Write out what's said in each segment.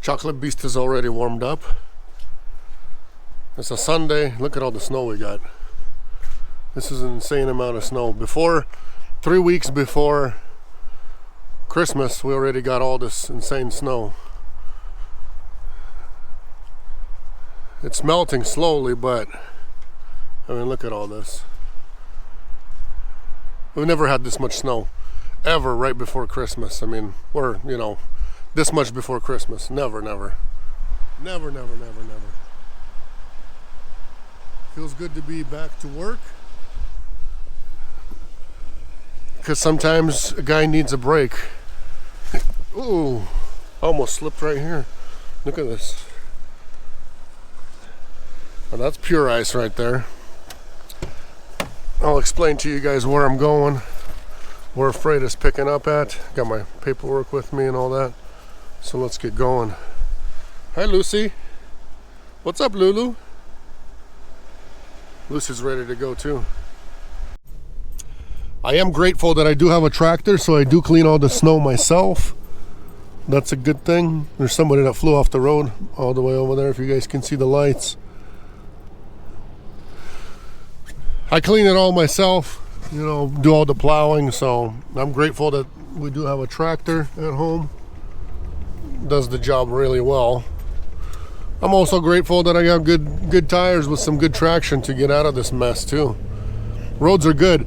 Chocolate Beast is already warmed up. It's a Sunday. Look at all the snow we got. This is an insane amount of snow. 3 weeks before Christmas, we already got all this insane snow. It's melting slowly, but I mean, look at all this. We've never had this much snow ever right before Christmas. I mean, we're, this much before Christmas. Never. Feels good to be back to work. Because sometimes a guy needs a break. Ooh, almost slipped right here. Look at this. Well, that's pure ice right there. I'll explain to you guys where I'm going, where freight is picking up at. Got my paperwork with me and all that. So let's get going. Hi, Lucy. What's up, Lulu? Lucy's ready to go too. I am grateful that I do have a tractor, so I do clean all the snow myself. That's a good thing. There's somebody that flew off the road all the way over there, if you guys can see the lights. I clean it all myself, do all the plowing, so I'm grateful that we do have a tractor at home. Does the job really well. I'm also grateful that I got good tires with some good traction to get out of this mess too. Roads are good.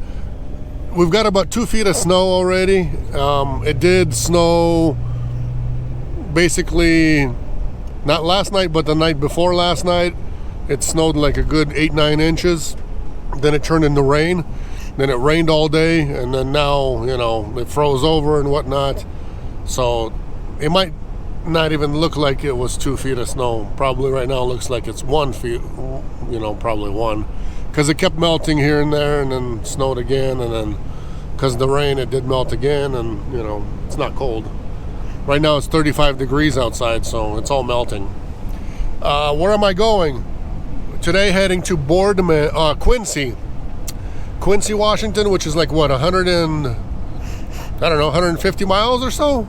We've got about 2 feet of snow already. It did snow basically not last night, but the night before last night. It snowed like a good 8-9 inches. Then it turned into rain. Then it rained all day, and then now, it froze over and whatnot. So it might not even look like it was 2 feet of snow. Probably right now it looks like it's 1 feet, probably one. Because it kept melting here and there, and then snowed again, and then because of the rain it did melt again, and it's not cold. Right now it's 35 degrees outside, so it's all melting. Where am I going? Today heading to Quincy, Washington, which is like what, 150 miles or so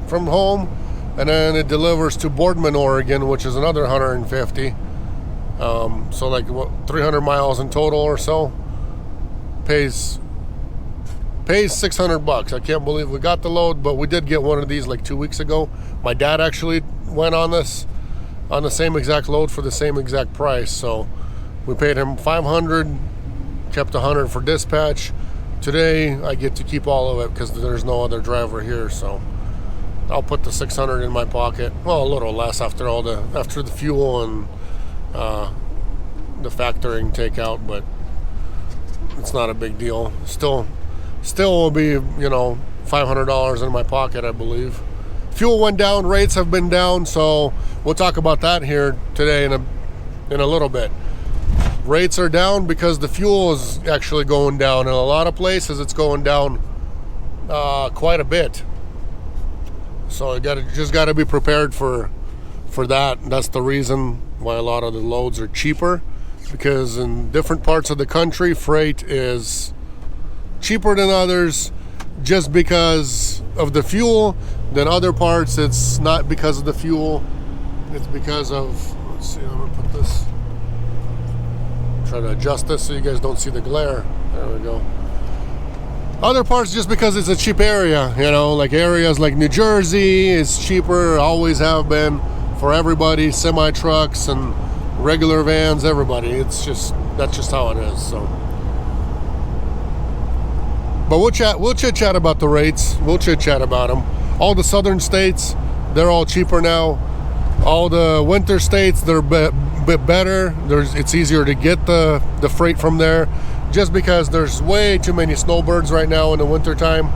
from home, and then it delivers to Boardman, Oregon, which is another 150. So like 300 miles in total or so. Pays $600. I can't believe we got the load, but we did get one of these like 2 weeks ago. My dad actually went on this on the same exact load for the same exact price. So we paid him $500, kept $100 for dispatch. Today I get to keep all of it because there's no other driver here. So I'll put the $600 in my pocket. Well, a little less after the fuel and the factoring takeout, but it's not a big deal. Still will be $500 in my pocket, I believe. Fuel went down, rates have been down, so we'll talk about that here today in a little bit. Rates are down because the fuel is actually going down. In a lot of places it's going down quite a bit. So you just got to be prepared for that. That's the reason why a lot of the loads are cheaper, because in different parts of the country freight is cheaper than others just because of the fuel. Then other parts it's not because of the fuel, it's because of, let's see, I'm gonna put this, try to adjust this so you guys don't see the glare. There we go. Other parts just because it's a cheap area, like areas like New Jersey is cheaper, always have been, for everybody, semi trucks and regular vans, everybody. That's just how it is. So, but we'll chit chat about the rates. We'll chit chat about them. All the southern states, they're all cheaper now. All the winter states, they're a bit better. It's easier to get the freight from there, just because there's way too many snowbirds right now in the winter time.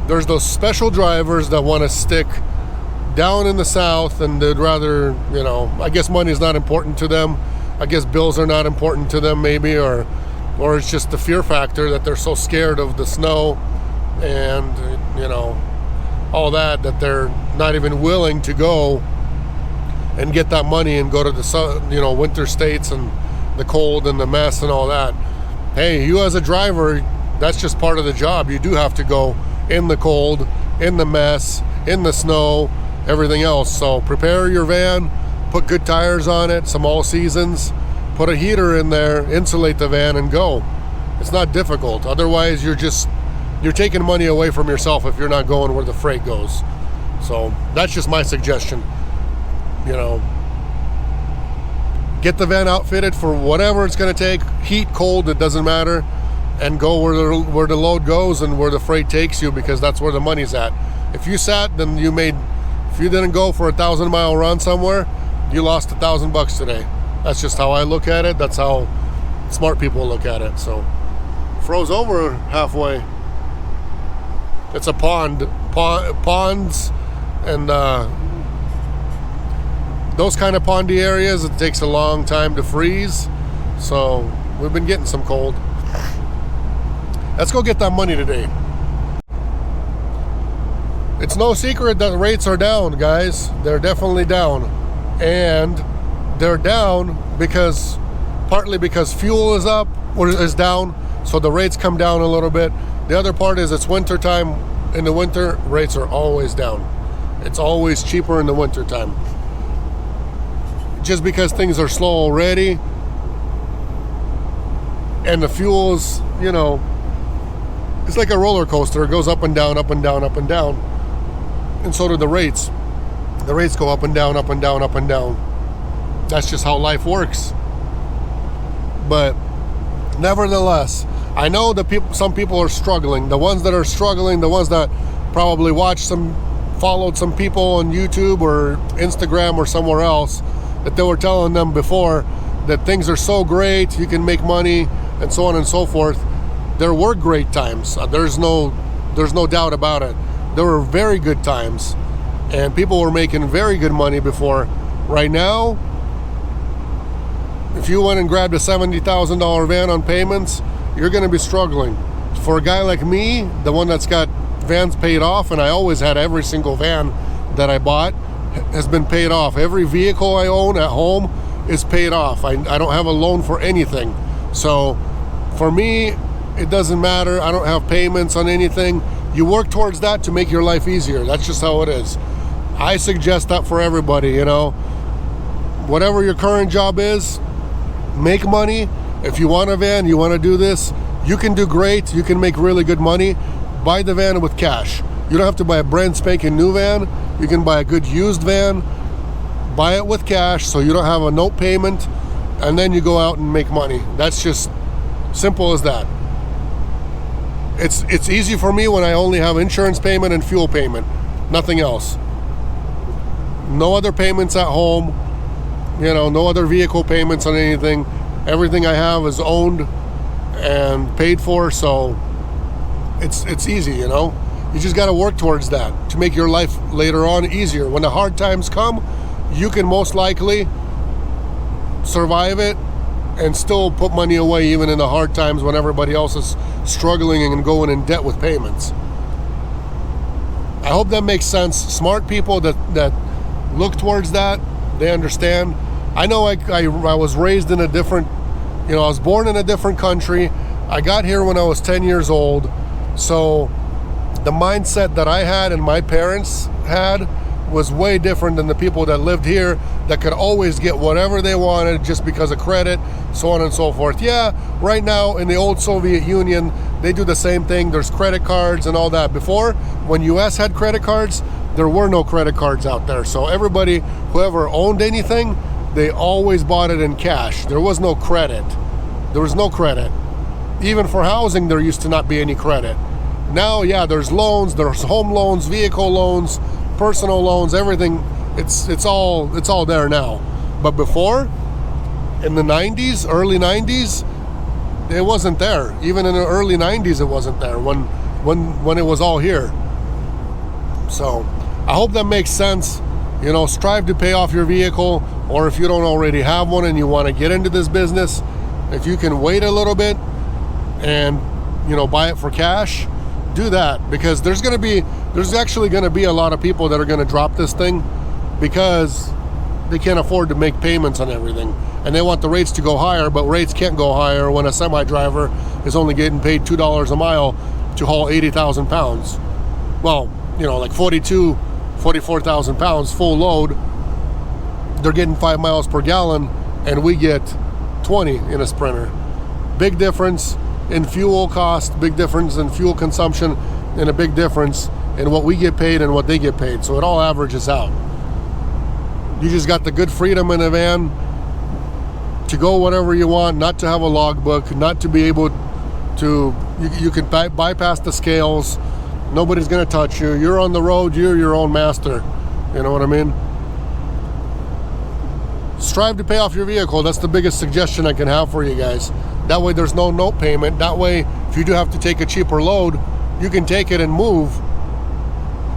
There's those special drivers that want to stick down in the south, and they'd rather, I guess money is not important to them. I guess bills are not important to them, maybe, or it's just the fear factor that they're so scared of the snow and all that they're not even willing to go and get that money and go to the winter states and the cold and the mess and all that. Hey, you as a driver, that's just part of the job. You do have to go in the cold, in the mess, in the snow, everything else. So prepare your van, put good tires on it, some all seasons, put a heater in there, insulate the van, and go. It's not difficult. Otherwise, you're taking money away from yourself if you're not going where the freight goes. So that's just my suggestion. You know, get the van outfitted for whatever it's going to take, heat, cold, it doesn't matter, and go where the load goes and where the freight takes you, because that's where the money's at. If you sat, then if you didn't go for a 1,000-mile run somewhere, you lost $1,000 today. That's just how I look at it. That's how smart people look at it. So froze over halfway. It's a ponds and those kind of pondy areas, it takes a long time to freeze. So we've been getting some cold. Let's go get that money today. It's no secret that rates are down, guys. They're definitely down. And they're down partly because fuel is up or is down, so the rates come down a little bit. The other part is it's winter time. In the winter, rates are always down. It's always cheaper in the winter time. Just because things are slow already, and the fuel's, it's like a roller coaster. It goes up and down, up and down, up and down. And so do the rates. The rates go up and down, up and down, up and down. That's just how life works. But nevertheless, I know some people are struggling. The ones that are struggling, the ones that probably followed some people on YouTube or Instagram or somewhere else, that they were telling them before that things are so great, you can make money, and so on and so forth. There were great times. There's no doubt about it. There were very good times, and people were making very good money before. Right now, if you went and grabbed a $70,000 van on payments, you're going to be struggling. For a guy like me, the one that's got vans paid off, and I always had every single van that I bought has been paid off. Every vehicle I own at home is paid off. I don't have a loan for anything. So for me, it doesn't matter. I don't have payments on anything. You work towards that to make your life easier. That's just how it is. I suggest that for everybody, Whatever your current job is, make money. If you want a van, you want to do this, you can do great. You can make really good money. Buy the van with cash. You don't have to buy a brand spanking new van. You can buy a good used van, buy it with cash so you don't have a note payment, and then you go out and make money. That's just simple as that. It's easy for me when I only have insurance payment and fuel payment, nothing else. No other payments at home, no other vehicle payments on anything. Everything I have is owned and paid for, so it's easy, You just got to work towards that to make your life later on easier. When the hard times come, you can most likely survive it and still put money away even in the hard times when everybody else is struggling and going in debt with payments. I hope that makes sense. Smart people that look towards that, they understand. I know I was raised in a different, I was born in a different country. I got here when I was 10 years old. So the mindset that I had and my parents had was way different than the people that lived here that could always get whatever they wanted just because of credit, so on and so forth. Yeah, right now in the old Soviet Union, they do the same thing. There's credit cards and all that. Before, when US had credit cards, there were no credit cards out there. So everybody, whoever owned anything, they always bought it in cash. There was no credit. There was no credit. Even for housing, there used to not be any credit. Now, yeah, there's loans, there's home loans, vehicle loans, personal loans, everything. It's all there now. But before, in the 90s, early 90s, it wasn't there. Even in the early 90s, it wasn't there when it was all here. So I hope that makes sense. Strive to pay off your vehicle, or if you don't already have one and you want to get into this business, if you can wait a little bit and buy it for cash, do that, because there's actually going to be a lot of people that are going to drop this thing because they can't afford to make payments on everything, and they want the rates to go higher, but rates can't go higher when a semi driver is only getting paid $2 a mile to haul 80,000 pounds. Well, like 42 44,000 pounds full load, they're getting 5 miles per gallon, and we get 20 in a Sprinter. Big difference in fuel cost, big difference in fuel consumption, and a big difference in what we get paid and what they get paid. So it all averages out. You just got the good freedom in a van to go whatever you want, not to have a logbook, not to be able to, you can bypass the scales. Nobody's going to touch you. You're on the road, you're your own master. You know what I mean? Strive to pay off your vehicle. That's the biggest suggestion I can have for you guys. That way there's no note payment. That way, if you do have to take a cheaper load, you can take it and move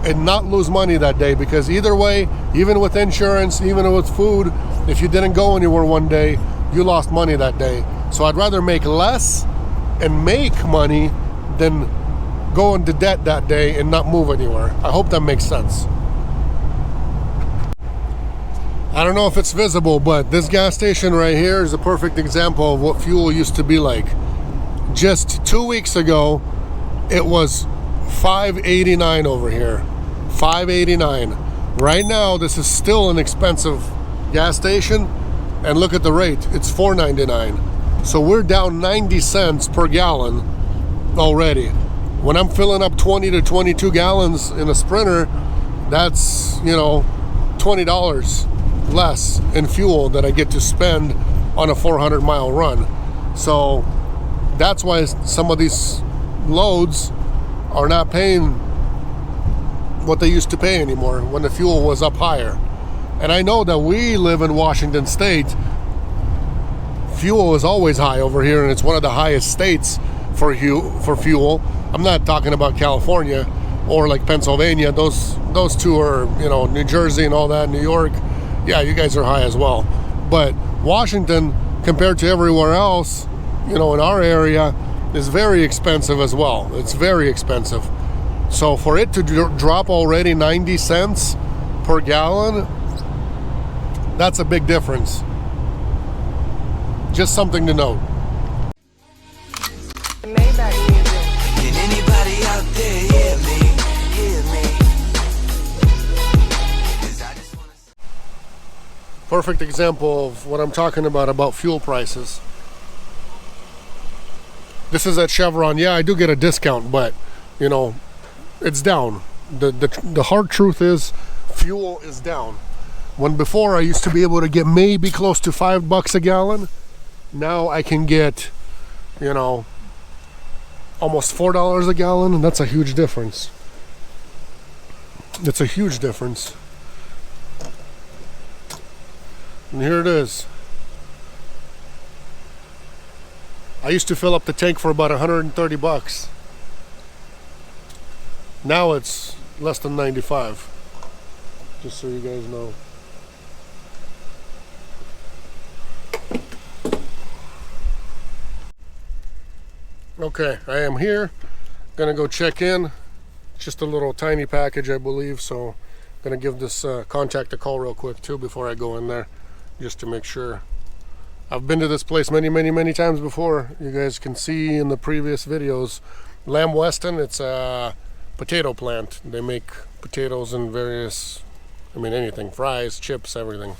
and not lose money that day, because either way, even with insurance, even with food, if you didn't go anywhere one day, you lost money that day. So I'd rather make less and make money than go into debt that day and not move anywhere. I hope that makes sense. I don't know if it's visible, but this gas station right here is a perfect example of what fuel used to be like. Just 2 weeks ago, it was $5.89 over here. $5.89. Right now, this is still an expensive gas station, and look at the rate. It's $4.99. So we're down 90 cents per gallon already. When I'm filling up 20 to 22 gallons in a Sprinter, that's, you know, $20 less in fuel that I get to spend on a 400-mile run. So that's why some of these loads are not paying what they used to pay anymore when the fuel was up higher. And I know that we live in Washington State. Fuel is always high over here, and it's one of the highest states for fuel. I'm not talking about California or like Pennsylvania. Those two are, you know, New Jersey and all that, New York. Yeah, you guys are high as well. But Washington, compared to everywhere else, you know, in our area, is very expensive as well. It's very expensive. So for it to drop already 90 cents per gallon, that's a big difference. Just something to note. Maybach music. Can anybody out there hear me? Hear me? 'Cause I just wanna... Perfect example of what I'm talking about fuel prices. This is at Chevron. Yeah, I do get a discount, but you know, it's down. The hard truth is fuel is down. When before I used to be able to get maybe close to $5 a gallon, now I can get, you know, almost $4 a gallon, and that's a huge difference. It's a huge difference. And here it is. I used to fill up the tank for about $130. Now it's less than 95. Just so you guys know. Okay, I am here. Gonna go check in. Just a little tiny package, I believe, so gonna give this contact a call real quick too before I go in there, just to make sure. I've been to this place many times before. You guys can see in the previous videos. Lamb Weston, it's a potato plant. They make potatoes and various, I mean anything, fries, chips, everything.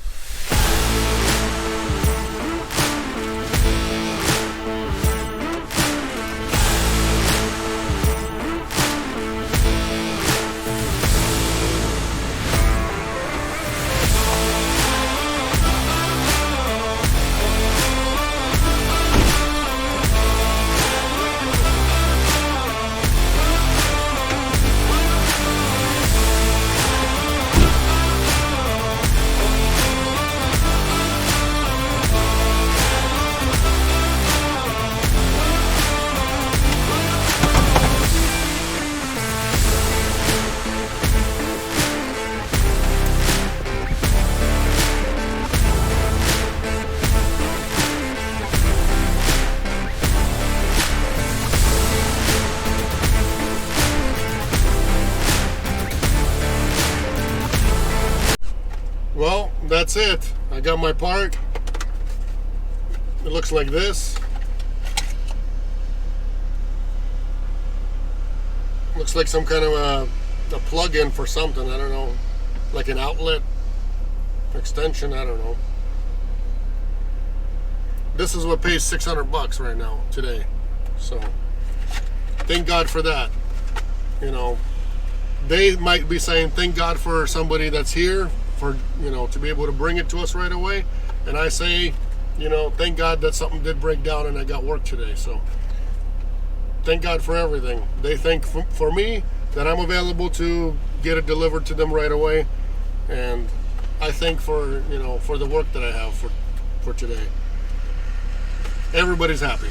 Well, that's it. I got my part. It looks like this. Looks like some kind of a plug-in for something. I don't know. like an outlet extension, I don't know. This is what pays $600 right now today. So thank God for that. You know, they might be saying thank God for somebody that's here for, you know, to be able to bring it to us right away. And I say, you know, thank God that something did break down and I got work today. So thank God for everything. They thank for me that I'm available to get it delivered to them right away. And I thank for, you know, for the work that I have for today. Everybody's happy.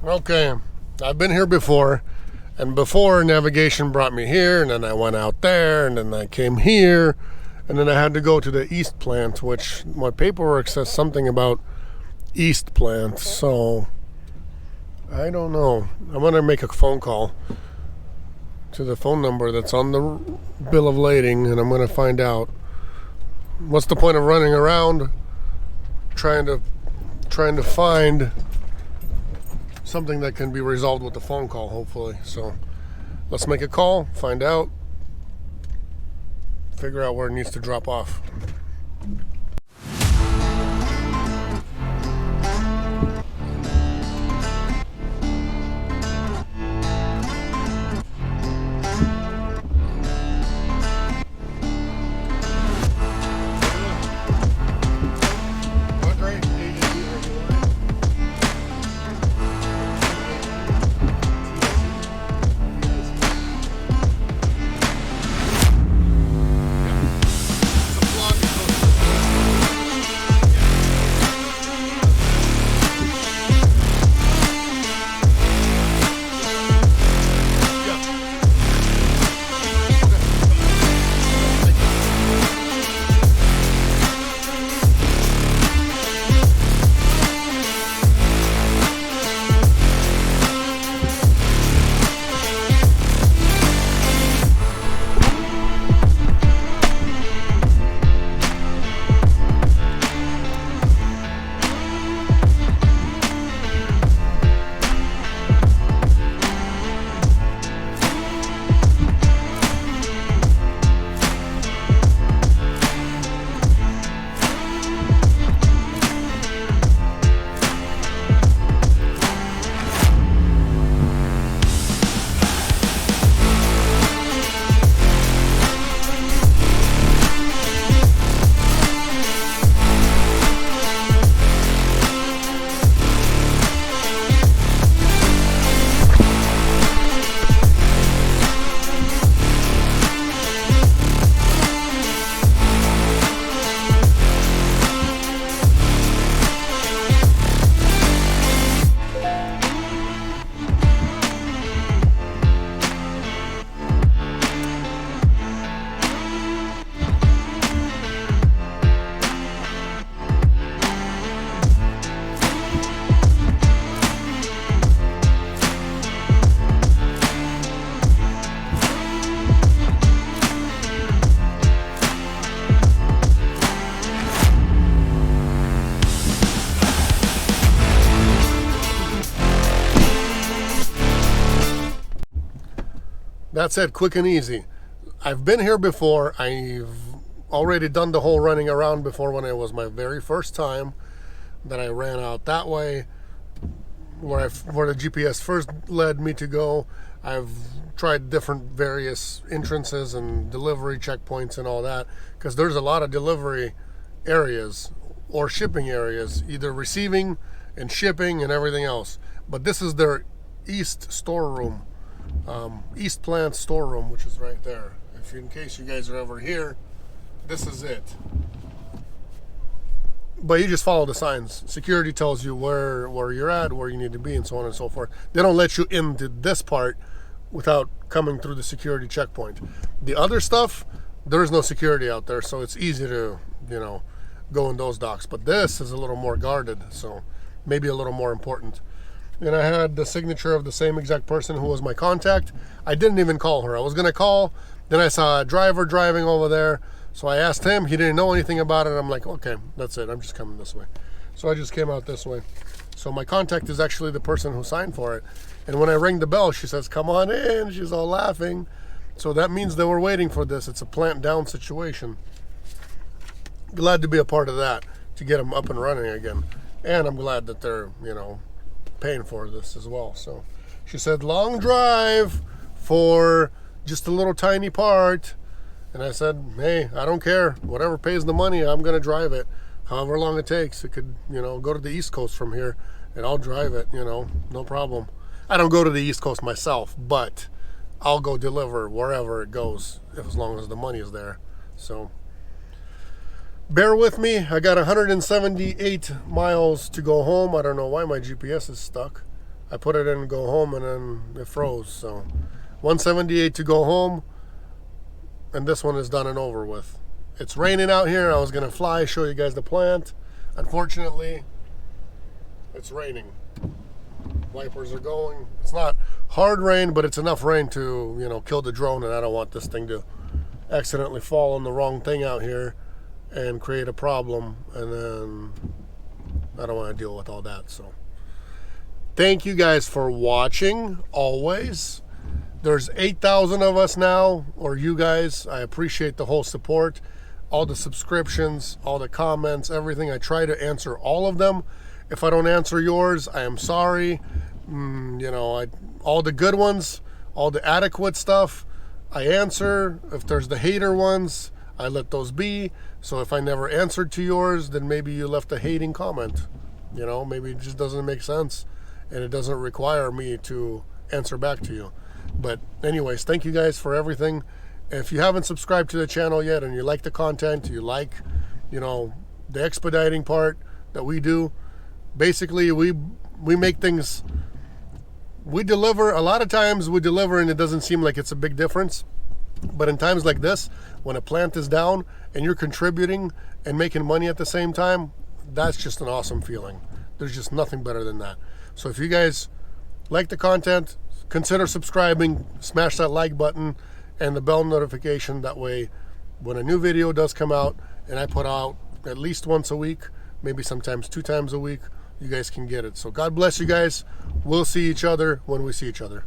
Okay, I've been here before, and before navigation brought me here, and then I went out there, and then I came here, and then I had to go to the east plant, which my paperwork says something about east plant, so I don't know. I'm gonna make a phone call to the phone number that's on the bill of lading, and I'm gonna find out what's the point of running around trying to find something that can be resolved with the phone call, hopefully. So let's make a call, find out, figure out where it needs to drop off. That's it, quick and easy. I've been here before. I've already done the whole running around before when it was my very first time that I ran out that way where the GPS first led me to go. I've tried different various entrances and delivery checkpoints and all that because there's a lot of delivery areas or shipping areas, either receiving and shipping and everything else. But this is their east storeroom East Plant storeroom, which is right there. If in case you guys are ever here, this is it. But you just follow the signs. Security tells you where you're at, where you need to be, and so on and so forth. They don't let you into this part without coming through the security checkpoint. The other stuff, there is no security out there, so it's easy to, go in those docks. But this is a little more guarded, so maybe a little more important. And I had the signature of the same exact person who was my contact. I didn't even call her. I was gonna call, then I saw a driver driving over there, so I asked him. He didn't know anything about it. I'm like, okay, that's it. I'm just coming this way. So I just came out this way. So my contact is actually the person who signed for it. And when I ring the bell, she says, come on in. She's all laughing. So that means they were waiting for this. It's a plant down situation. Glad to be a part of that, to get them up and running again. And I'm glad that they're, paying for this as well. So she said, long drive for just a little tiny part. And I said, hey, I don't care. Whatever pays the money, I'm going to drive it. However long it takes. It could, go to the East Coast from here, and I'll drive it, no problem. I don't go to the East Coast myself, but I'll go deliver wherever it goes, as long as the money is there. So bear with me. I got 178 miles to go home. I don't know why my GPS is stuck. I put it in go home, and then it froze. So 178 to go home. And this one is done and over with. It's raining out here. I was going to fly, show you guys the plant. Unfortunately, it's raining. Wipers are going. It's not hard rain, but it's enough rain to, kill the drone, and I don't want this thing to accidentally fall on the wrong thing out here and create a problem, and then I don't want to deal with all that. So thank you guys for watching always. There's 8,000 of us now, or you guys. I appreciate the whole support, all the subscriptions, all the comments, everything. I try to answer all of them. If I don't answer yours, I am sorry. All the good ones, all the adequate stuff, I answer. If there's the hater ones, I let those be. So if I never answered to yours, then maybe you left a hating comment. Maybe it just doesn't make sense, and it doesn't require me to answer back to you. But anyways, thank you guys for everything. And if you haven't subscribed to the channel yet, and you like the content, you like, the expediting part that we do, basically we make things, we deliver. A lot of times we deliver and it doesn't seem like it's a big difference. But in times like this, when a plant is down and you're contributing and making money at the same time, that's just an awesome feeling. There's just nothing better than that. So if you guys like the content, consider subscribing, smash that like button and the bell notification. That way, when a new video does come out, and I put out at least once a week, maybe sometimes 2 times a week, you guys can get it. So God bless you guys. We'll see each other when we see each other.